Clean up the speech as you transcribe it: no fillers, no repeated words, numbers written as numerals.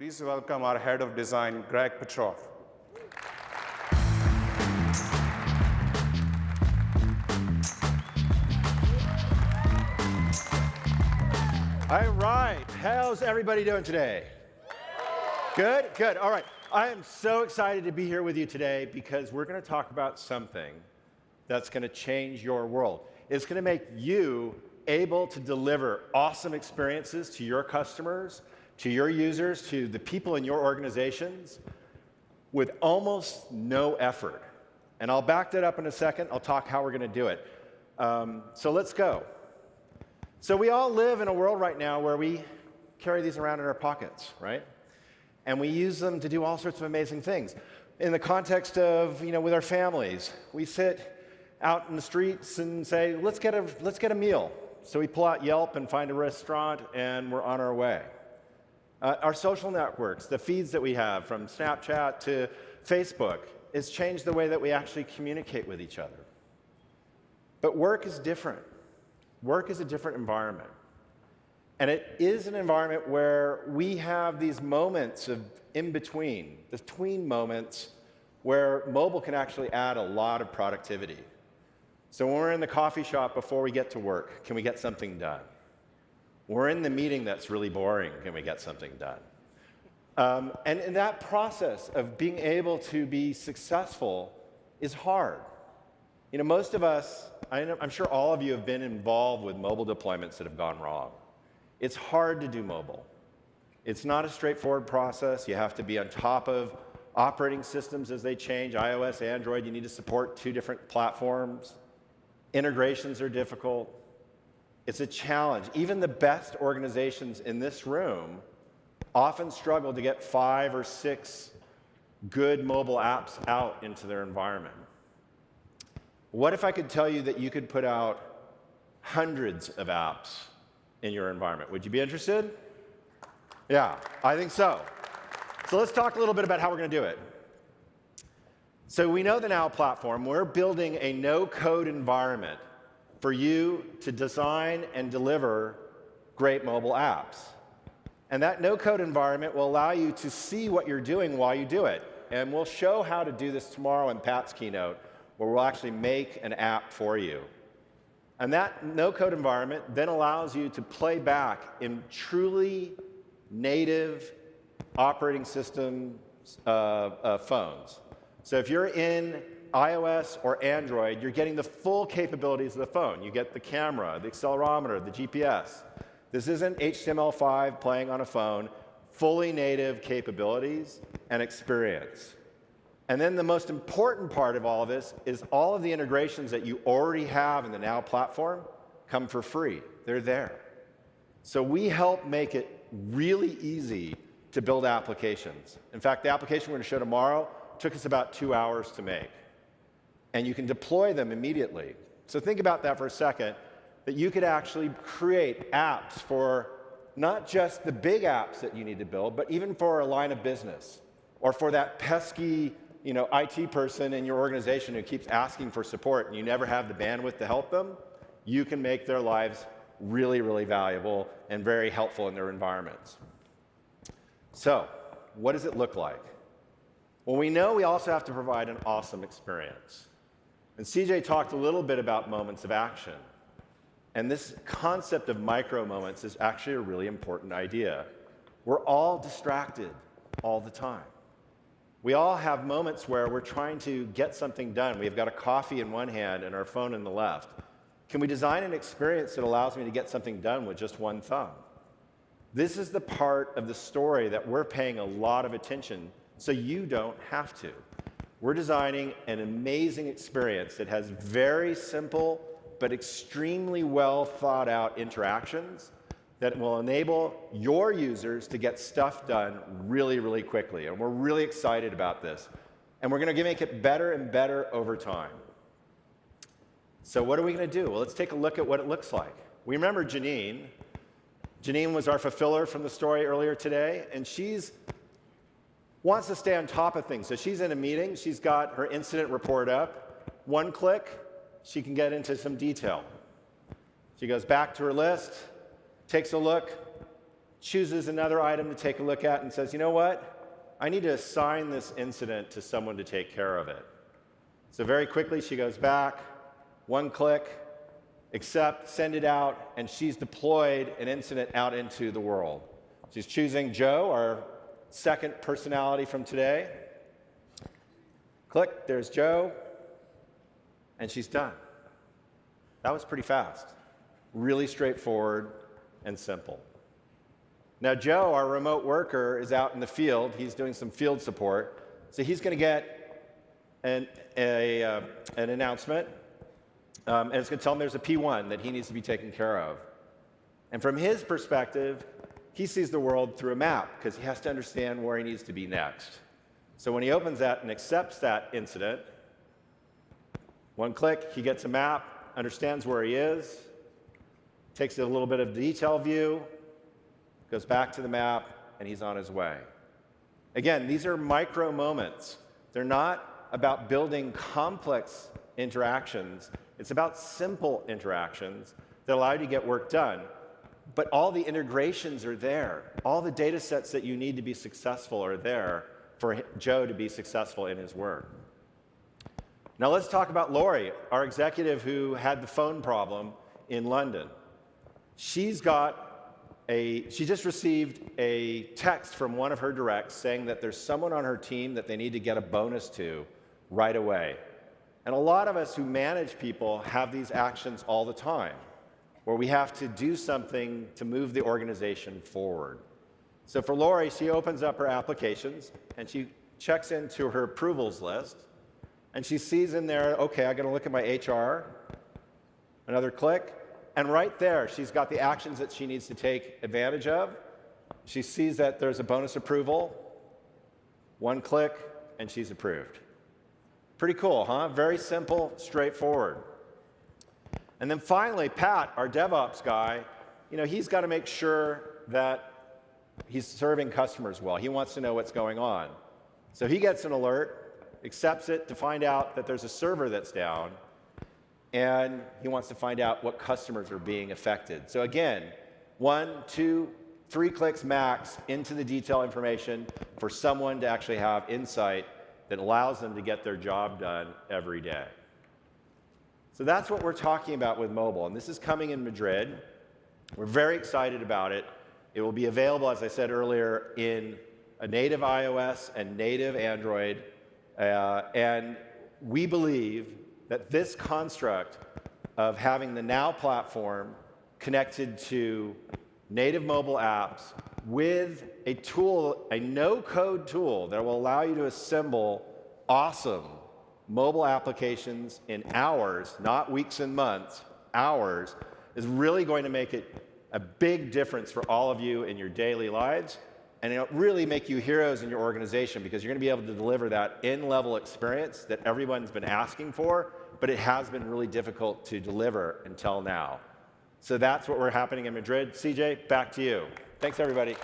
Please welcome our head of design, Petroff. All right, how's everybody doing today? Good, good, all right. I am so excited to be here with you today because we're gonna talk about something that's gonna change your world. It's gonna make you able to deliver awesome experiences to your customers, to your users, to the people in your organizations with almost no effort. And I'll back that up in a second. I'll talk how we're gonna do it. So let's go. So we all live in a world right now where we carry these around in our pockets, right? And we use them to do all sorts of amazing things. In the context of, with our families, we sit out in the streets and say, let's get a meal. So we pull out Yelp and find a restaurant, and we're on our way. Our social networks, the feeds that we have from Snapchat to Facebook, has changed the way that we actually communicate with each other. But work is different. Work is a different environment. And it is an environment where we have these moments of in-between, the tween moments, where mobile can actually add a lot of productivity. So when we're in the coffee shop before we get to work, can we get something done? We're in the meeting that's really boring, can we get something done? And in that process of being able to be successful is hard. Most of us, I'm sure all of you have been involved with mobile deployments that have gone wrong. It's hard to do mobile. It's not a straightforward process. You have to be on top of operating systems as they change, iOS, Android. You need to support 2 different platforms. Integrations are difficult. It's a challenge. Even the best organizations in this room often struggle to get 5 or 6 good mobile apps out into their environment. What if I could tell you that you could put out hundreds of apps in your environment? Would you be interested? Yeah, I think so. So let's talk a little bit about how we're going to do it. So we know the Now platform. We're building a no-code environment for you to design and deliver great mobile apps. And that no-code environment will allow you to see what you're doing while you do it. And we'll show how to do this tomorrow in Pat's keynote, where we'll actually make an app for you. And that no-code environment then allows you to play back in truly native operating system phones. So if you're in iOS or Android, you're getting the full capabilities of the phone. You get the camera, the accelerometer, the GPS. This isn't HTML5 playing on a phone, fully native capabilities and experience. And then the most important part of all of this is all of the integrations that you already have in the Now platform come for free. They're there. So we help make it really easy to build applications. In fact, the application we're going to show tomorrow took us about 2 hours to make. And you can deploy them immediately. So think about that for a second, that you could actually create apps for not just the big apps that you need to build, but even for a line of business or for that pesky IT person in your organization who keeps asking for support and you never have the bandwidth to help them. You can make their lives really, really valuable and very helpful in their environments. So, what does it look like? Well, we know we also have to provide an awesome experience. And CJ talked a little bit about moments of action. And this concept of micro moments is actually a really important idea. We're all distracted all the time. We all have moments where we're trying to get something done. We've got a coffee in one hand and our phone in the left. Can we design an experience that allows me to get something done with just one thumb? This is the part of the story that we're paying a lot of attention so you don't have to. We're designing an amazing experience that has very simple but extremely well thought out interactions that will enable your users to get stuff done really, really quickly. And we're really excited about this. And we're going to make it better and better over time. So what are we going to do? Well, let's take a look at what it looks like. We remember Janine. Janine was our fulfiller from the story earlier today, and she's wants to stay on top of things. So she's in a meeting. She's got her incident report up. One click, she can get into some detail. She goes back to her list, takes a look, chooses another item to take a look at and says, you know what? I need to assign this incident to someone to take care of it. So very quickly, she goes back, one click, accept, send it out, and she's deployed an incident out into the world. She's choosing Joe, our second personality from today. Click, there's Joe, and she's done. That was pretty fast. Really straightforward and simple. Now, Joe, our remote worker, is out in the field. He's doing some field support. So he's going to get an announcement, and it's going to tell him there's a P1 that he needs to be taken care of. And from his perspective, he sees the world through a map because he has to understand where he needs to be next. So when he opens that and accepts that incident, one click, he gets a map, understands where he is, takes a little bit of detail view, goes back to the map, and he's on his way. Again, these are micro moments. They're not about building complex interactions. It's about simple interactions that allow you to get work done. But all the integrations are there. All the data sets that you need to be successful are there for Joe to be successful in his work. Now let's talk about Lori, our executive who had the phone problem in London. She just received a text from one of her directs saying that there's someone on her team that they need to get a bonus to right away. And a lot of us who manage people have these actions all the time, where we have to do something to move the organization forward. So for Lori, she opens up her applications and she checks into her approvals list, and she sees in there, okay, I got to look at my HR, another click, and right there, she's got the actions that she needs to take advantage of. She sees that there's a bonus approval, one click, and she's approved. Pretty cool, huh? Very simple, straightforward. And then finally, Pat, our DevOps guy, he's got to make sure that he's serving customers well. He wants to know what's going on. So he gets an alert, accepts it to find out that there's a server that's down, and he wants to find out what customers are being affected. So again, 1, 2, 3 clicks max into the detail information for someone to actually have insight that allows them to get their job done every day. So that's what we're talking about with mobile, and this is coming in Madrid. We're very excited about it. It will be available, as I said earlier, in a native iOS and native Android, and we believe that this construct of having the Now platform connected to native mobile apps with a tool, a no-code tool that will allow you to assemble awesome mobile applications in hours, not weeks and months, hours, is really going to make it a big difference for all of you in your daily lives, and it'll really make you heroes in your organization because you're going to be able to deliver that in-level experience that everyone's been asking for, but it has been really difficult to deliver until now. So that's what we're happening in Madrid. CJ, back to you. Thanks, everybody.